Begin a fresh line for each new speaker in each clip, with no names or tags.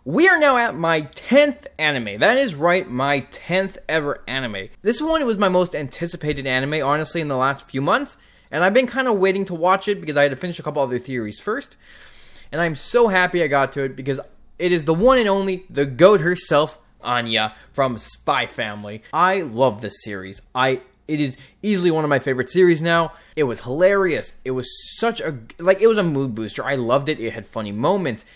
We are now at my 10th anime. That is right, my 10th ever anime. This one was my most anticipated anime, honestly, in the last few months. And I've been kind of waiting to watch it because I had to finish a couple other theories first. And I'm so happy I got to it because it is the one and only, the GOAT herself, Anya from Spy Family. I love this series. It is easily one of my favorite series now. It was hilarious. It was it was a mood booster. I loved it. It had funny moments.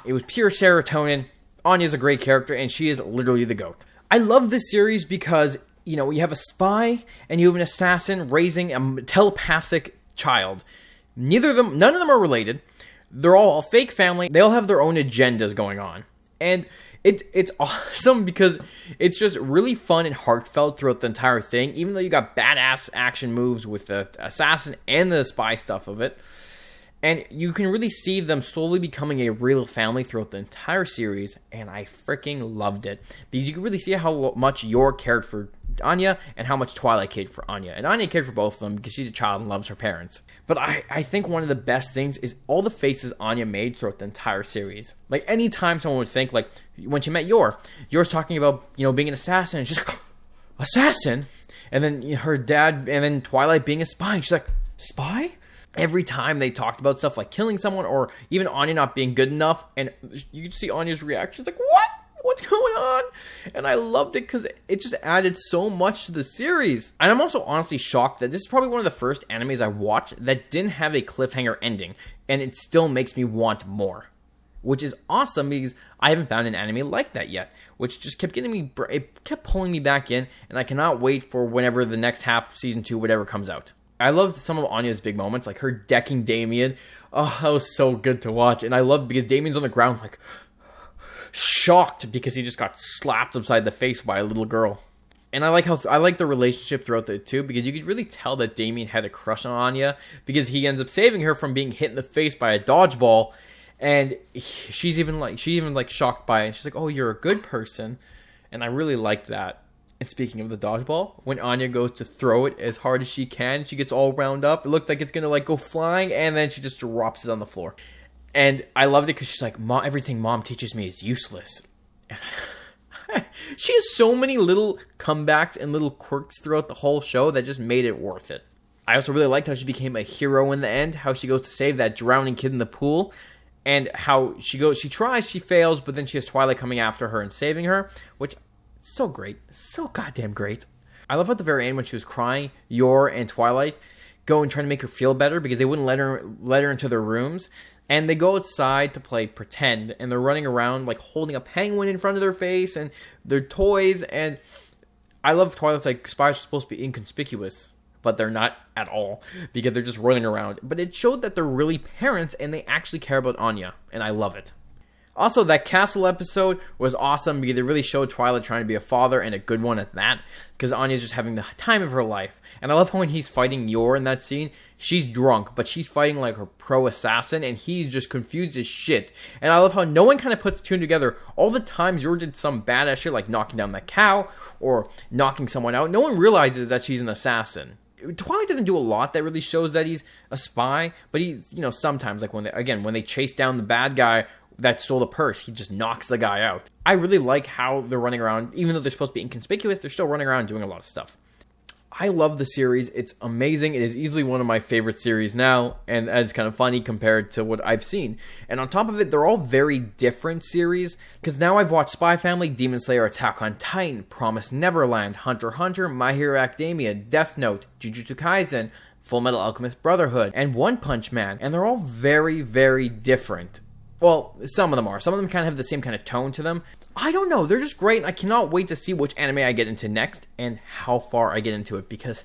It was pure serotonin. Anya's a great character, and she is literally the GOAT. I love this series because, you have a spy and you have an assassin raising a telepathic child. None of them are related. They're all a fake family. They all have their own agendas going on. And it's awesome because it's just really fun and heartfelt throughout the entire thing, even though you got badass action moves with the assassin and the spy stuff of it. And you can really see them slowly becoming a real family throughout the entire series, and I freaking loved it. Because you can really see how much Yor cared for Anya, and how much Twilight cared for Anya. And Anya cared for both of them because she's a child and loves her parents. But I think one of the best things is all the faces Anya made throughout the entire series. Like, anytime someone would think, like, when she met Yor's talking about, being an assassin, and she's like, assassin? And then her dad, and then Twilight being a spy, and she's like, spy? Every time they talked about stuff like killing someone or even Anya not being good enough, and you could see Anya's reaction. It's like, what? What's going on? And I loved it because it just added so much to the series. And I'm also honestly shocked that this is probably one of the first animes I watched that didn't have a cliffhanger ending, and it still makes me want more. Which is awesome because I haven't found an anime like that yet, which just kept it kept pulling me back in, and I cannot wait for whenever the next half, season 2, whatever comes out. I loved some of Anya's big moments, like her decking Damien. Oh, that was so good to watch. And I loved because Damien's on the ground, like, shocked because he just got slapped upside the face by a little girl. And I like the relationship throughout the two, because you could really tell that Damien had a crush on Anya, because he ends up saving her from being hit in the face by a dodgeball. And she's even shocked by it. And she's like, oh, you're a good person. And I really liked that. And speaking of the dodgeball, when Anya goes to throw it as hard as she can, she gets all wound up. It looked like it's going to go flying, and then she just drops it on the floor. And I loved it because she's like, everything mom teaches me is useless. She has so many little comebacks and little quirks throughout the whole show that just made it worth it. I also really liked how she became a hero in the end, how she goes to save that drowning kid in the pool, and how she tries, she fails, but then she has Twilight coming after her and saving her, which... so great. So goddamn great. I love at the very end when she was crying, Yor and Twilight go and try to make her feel better because they wouldn't let her into their rooms. And they go outside to play pretend, and they're running around like holding a penguin in front of their face and their toys. And I love Twilight's like, spies are supposed to be inconspicuous, but they're not at all because they're just running around. But it showed that they're really parents and they actually care about Anya, and I love it. Also, that castle episode was awesome because it really showed Twilight trying to be a father, and a good one at that, because Anya's just having the time of her life. And I love how when he's fighting Yor in that scene, she's drunk, but she's fighting like her pro-assassin, and he's just confused as shit. And I love how no one kind of puts two together. All the times Yor did some badass shit like knocking down that cow or knocking someone out, no one realizes that she's an assassin. Twilight doesn't do a lot that really shows that he's a spy, but he, sometimes, like when they chase down the bad guy that stole the purse, he just knocks the guy out. I really like how they're running around. Even though they're supposed to be inconspicuous, they're still running around doing a lot of stuff. I love the series. It's amazing. It is easily one of my favorite series now, and it's kind of funny compared to what I've seen. And on top of it, they're all very different series, because now I've watched Spy Family, Demon Slayer, Attack on Titan, Promised Neverland, Hunter x Hunter, My Hero Academia, Death Note, Jujutsu Kaisen, Full Metal Alchemist Brotherhood, and One Punch Man. And they're all very, very different. Well, some of them are. Some of them kind of have the same kind of tone to them. I don't know. They're just great, and I cannot wait to see which anime I get into next and how far I get into it, because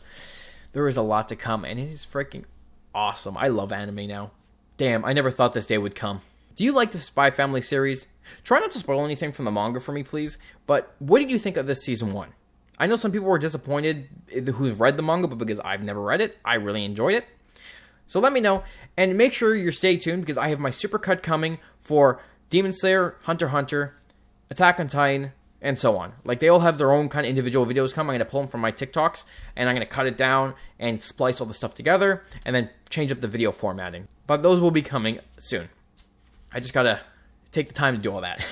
there is a lot to come, and it is freaking awesome. I love anime now. Damn, I never thought this day would come. Do you like the Spy Family series? Try not to spoil anything from the manga for me, please, but what did you think of this season 1? I know some people were disappointed who've read the manga, but because I've never read it, I really enjoy it. So let me know, and make sure you stay tuned, because I have my supercut coming for Demon Slayer, Hunter x Hunter, Attack on Titan, and so on. Like, they all have their own kind of individual videos coming. I'm going to pull them from my TikToks, and I'm going to cut it down and splice all the stuff together, and then change up the video formatting. But those will be coming soon. I just got to take the time to do all that.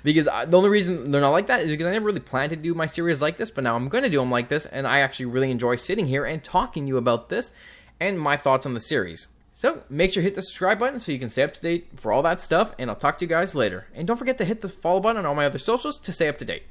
Because the only reason they're not like that is because I never really planned to do my series like this, but now I'm going to do them like this, and I actually really enjoy sitting here and talking to you about this and my thoughts on the series. So make sure to hit the subscribe button so you can stay up to date for all that stuff, and I'll talk to you guys later. And don't forget to hit the follow button on all my other socials to stay up to date.